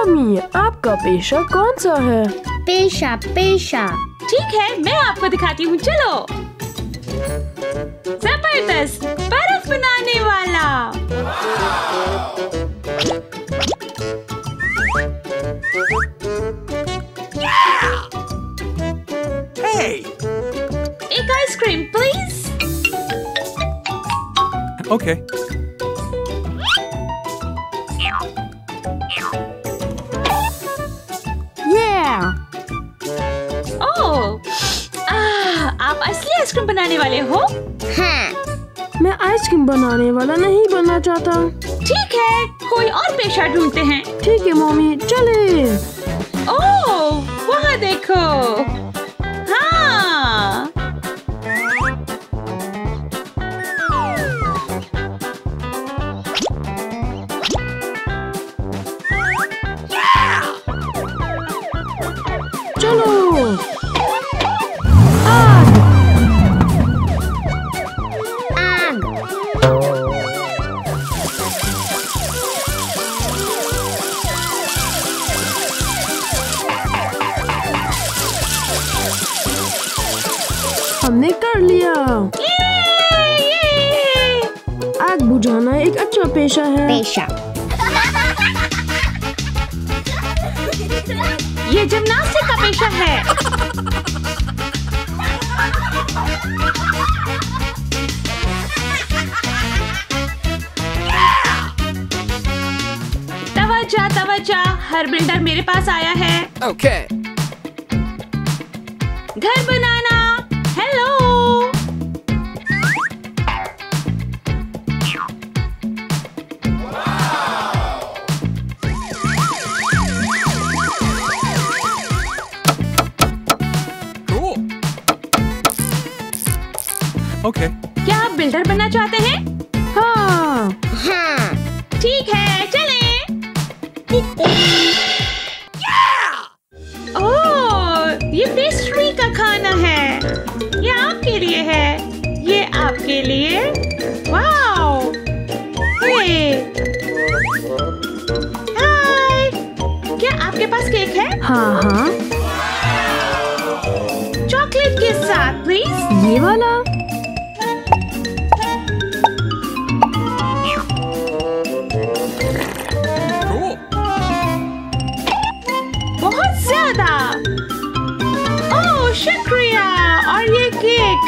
Mommy, आपका पेशा कौन सा है? पेशा पेशा। ठीक है, मैं आपको दिखाती हूँ, चलो। जबरदस्त बर्फ बनाने वाला। Hey! एक आइसक्रीम प्लीज। Okay. Yeah! ओह, आप असली आइसक्रीम बनाने वाले हो? हाँ। मैं आइसक्रीम बनाने वाला नहीं बनना चाहता। ठीक है, कोई और पेशा ढूंढते हैं। ठीक है मॉमी, चले। ओह, वहाँ देखो। हाँ। चलो। आग। हमने कर लिया। ये। आग बुझाना एक अच्छा पेशा है। पेशा। ये जिम्नास्टिक का पेशा है। तवज्जो तवज्जो, हर बिल्डर मेरे पास आया है। Okay. घर बनाना। हेलो। Cool. Okay. क्या आप बिल्डर बनना चाहते हैं? हाँ। हाँ। ठीक है, चलें। ओह, ये पेस्ट्री का खाना है। ये आपके लिए है। ये आपके लिए। वाओ। हे। हाय। क्या आपके पास केक है? हाँ हाँ, चॉकलेट के साथ प्लीज। ये वाला। Cool. बहुत ज्यादा। ओह, शुक्रिया। और ये केक।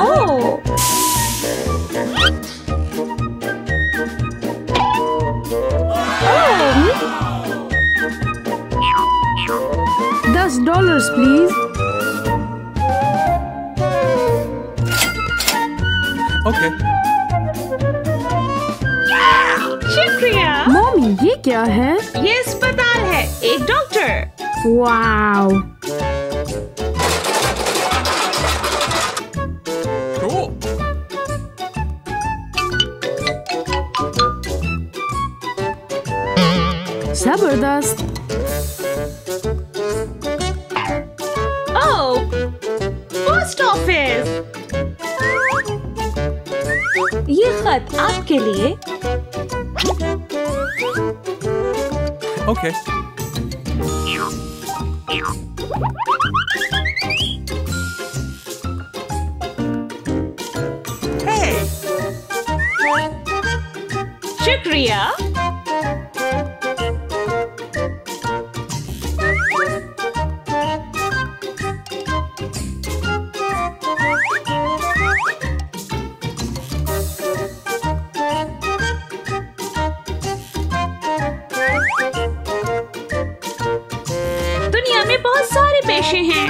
ओह। $10 प्लीज। Okay. शुक्रिया। मॉमी, ये क्या है? ये अस्पताल है, एक डॉक्टर। वाओ। Cool. जबरदस्त। ओह, पोस्ट ऑफिस। ये खत आपके लिए। Okay. Hey! शुक्रिया। दुनिया में बहुत सारे पेशे हैं।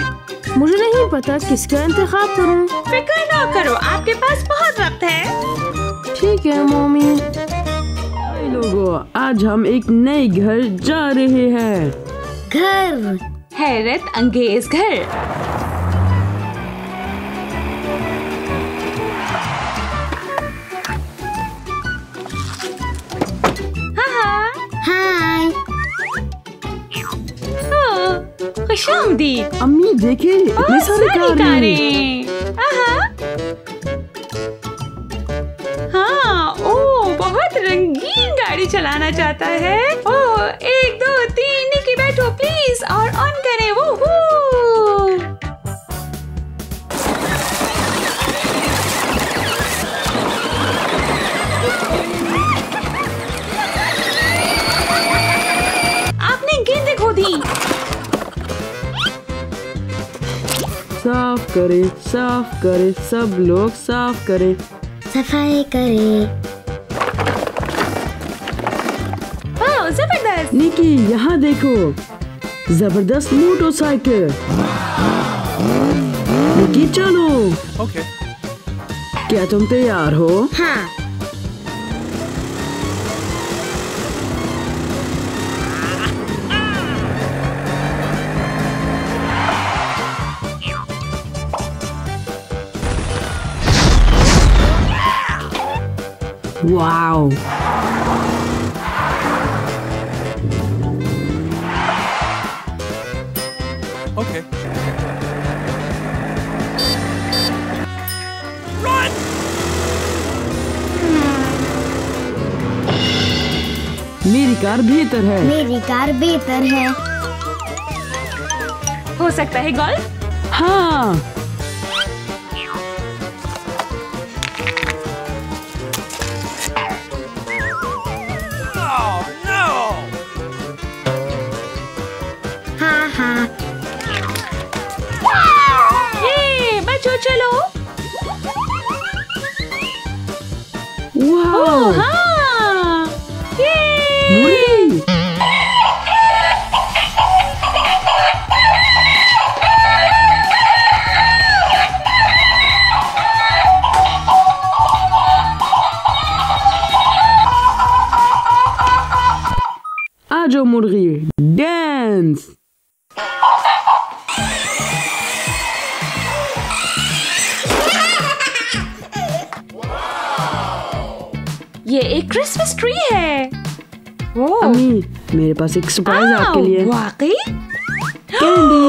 मुझे नहीं पता किसका इंतखाब करूं। फिक्र ना करो, आपके पास बहुत वक्त है। ठीक है मम्मी। हाय लोगों, आज हम एक नए घर जा रहे हैं। घर। हैरत अंगेज घर। हाँ। हाय। खुशामदीद। अम्मी देखे, ये बहुत सारी सारी कारें। कारें। हाँ, ओह, बहुत रंगीन गाड़ी चलाना चाहता है। ओह 1 2 3 निकी बैठो प्लीज और ऑन करें। वो आपने गेंदें खो दी। साफ करे, सब लोग साफ करें। सफाई करे। वाह जबरदस्त। निकी यहाँ देखो, जबरदस्त मोटरसाइकिल। निकी चलो। Okay. क्या तुम तैयार हो? हाँ। Wow, Okay. Run! मेरी कार बेहतर है। मेरी कार बेहतर है। हो सकता है गोल्फ। हाँ, Oh no! हाँ हाँ। ये बच्चों चलो। वाओ, हाँ ये मुड़ी। आजो मुर्गी, डांस। ये एक क्रिसमस ट्री है। ओह अम्मी, मेरे पास एक सरप्राइज आपके लिए। वाकई? कैंडी।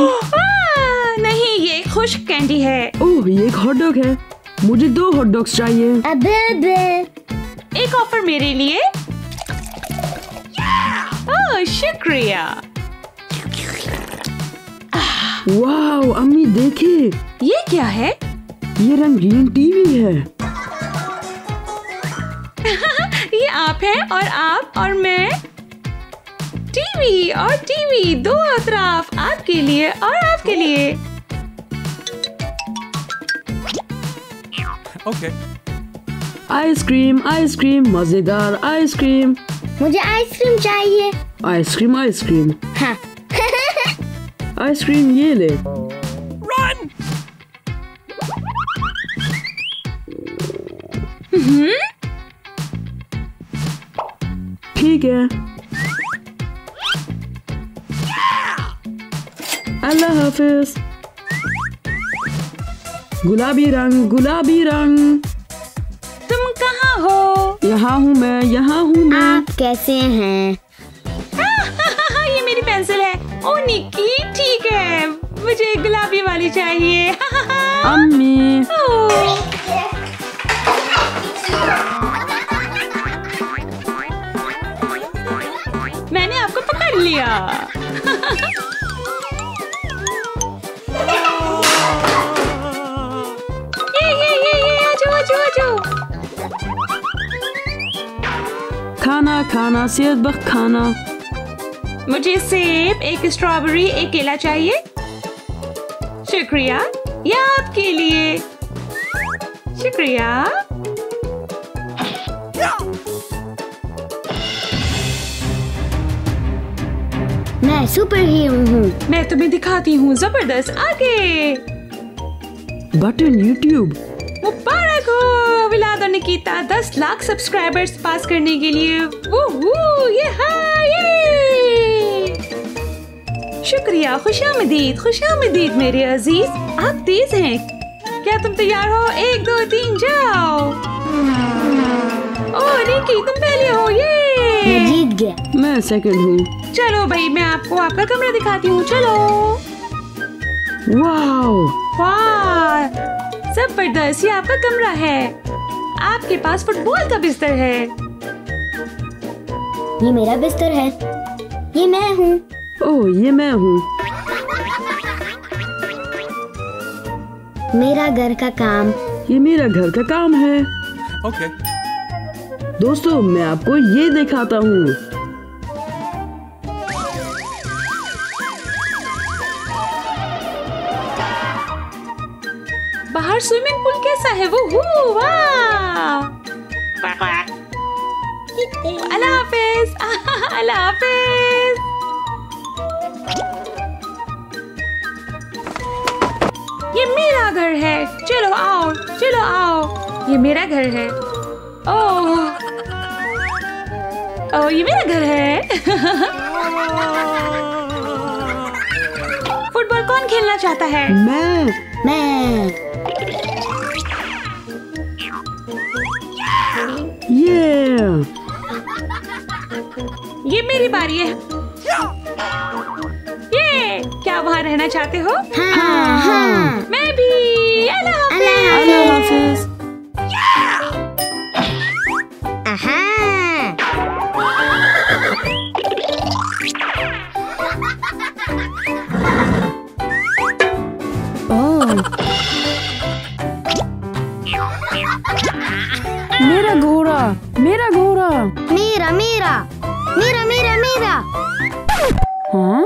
नहीं ये खुश्क कैंडी है। ओह, ये एक हॉट डॉग है। मुझे 2 हॉट डॉग्स चाहिए। अबे एक ऑफर मेरे लिए। ओह शुक्रिया। वाओ अम्मी देखिए, ये क्या है? ये रंगीन टीवी है। ये आप हैं और आप और मैं। टीवी और टीवी दो अतराफ, आपके लिए और आपके लिए। Okay. आइसक्रीम, मजेदार आइसक्रीम। मुझे आइसक्रीम चाहिए। आइसक्रीम, हाँ। आइसक्रीम ये ले। Run! ठीक है। अल्लाह हाफिज। गुलाबी रंग। तुम कहाँ हो? यहाँ हूँ मैं। आप कैसे हैं? ये मेरी पेंसिल है। ओ निक्की ठीक है, मुझे गुलाबी वाली चाहिए। अम्मी, ओह, मैंने आपको पकड़ लिया। ये आजो। खाना सेहत बख्त खाना। मुझे सेब, एक स्ट्रॉबेरी, एक केला चाहिए। शुक्रिया, ये आपके लिए। शुक्रिया। मैं सुपर हीरो हूँ। मैं तुम्हें दिखाती हूँ जबरदस्त आगे। Button YouTube. मुबारक हो विलाद और निकिता 10 लाख सब्सक्राइबर्स पास करने के लिए। वूहू, ये शुक्रिया। खुशामदीद मेरे अजीज। आप तेज हैं। क्या तुम तैयार हो? 1 2 3 जाओ। ओह निकी तुम पहले हो। मैं जीत गया। मैं सेकंड हूँ। चलो भाई मैं आपको आपका कमरा दिखाती हूँ। चलो। वाओ, वाह जबरदस्त, ये आपका कमरा है। आपके पास फुटबॉल का बिस्तर है। ये मेरा बिस्तर है। ये मैं हूँ। ओह, ये मैं हूँ। मेरा घर का काम। ये मेरा घर का काम है। Okay. दोस्तों, मैं आपको ये दिखाता हूँ। बाहर स्विमिंग पूल कैसा है? वो वाह! अल्लाह हाफिज। अल्लाह हाफिज। ये मेरा घर है। चलो आओ, चलो आओ। ये मेरा घर है। ओह, ओह, ये मेरा घर है। फुटबॉल कौन खेलना चाहता है? मैं। ये मेरी बारी है। ये क्या वहाँ रहना चाहते हो? हाँ। मैं भी। अल्लाह अल्लाह हाफिज। आहा। ओह, मेरा घोड़ा, मेरा घोड़ा। मेरा मेरा मेरा मेरा मेरा। हाँ?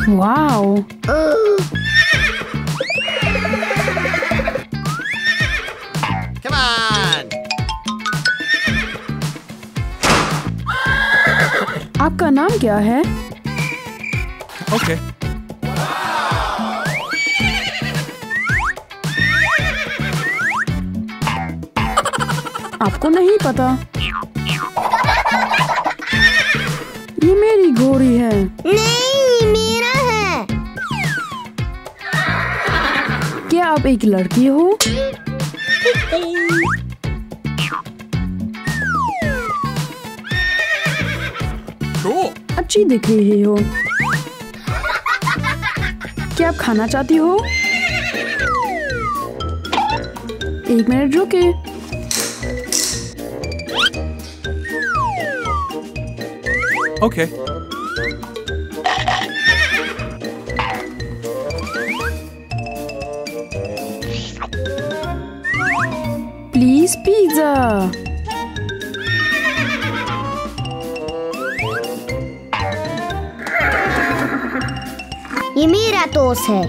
वाओ! Come on! आपका नाम क्या है? Okay. आपको नहीं पता? ये मेरी घोड़ी है। नहीं, मेरा है। क्या आप एक लड़की हो? Cool. अच्छी दिख रही हो। क्या आप खाना चाहती हो? एक मिनट रुके। Okay. Please pizza. ये मेरा टोस्ट है।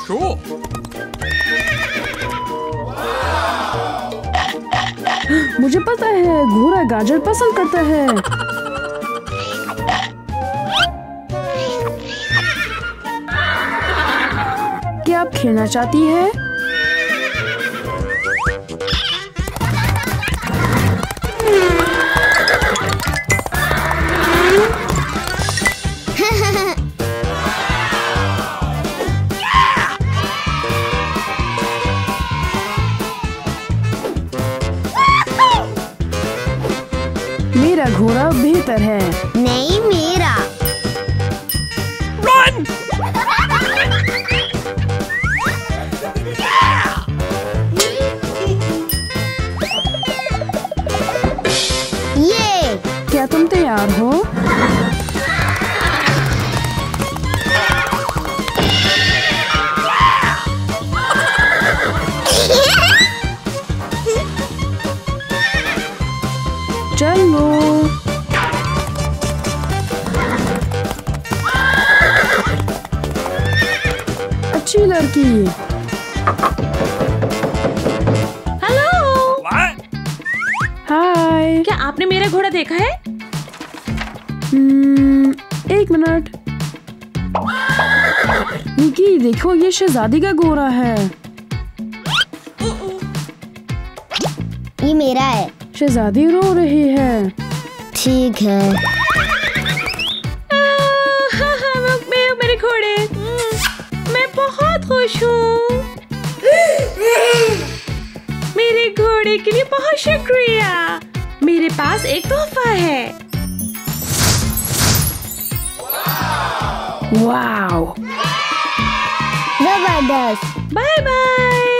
Cool. मुझे पता है, घोड़ा गाजर पसंद करता है। क्या आप खेलना चाहती है? मेरा घोड़ा बेहतर है। नहीं, मेरा। Run! ये। क्या तुम तैयार हो? चलो। अच्छी लड़की। हेलो। What? हाय। क्या आपने मेरा घोड़ा देखा है? एक मिनट। निकी, देखो, ये शहजादी का घोड़ा है। ये मेरा है। शहजादी रो रही है। ठीक है। मेरे घोड़े। मैं बहुत खुश हूँ। मेरे घोड़े के लिए बहुत शुक्रिया। मेरे पास एक तोहफा है। वाओ! जबरदस्त। Bye bye.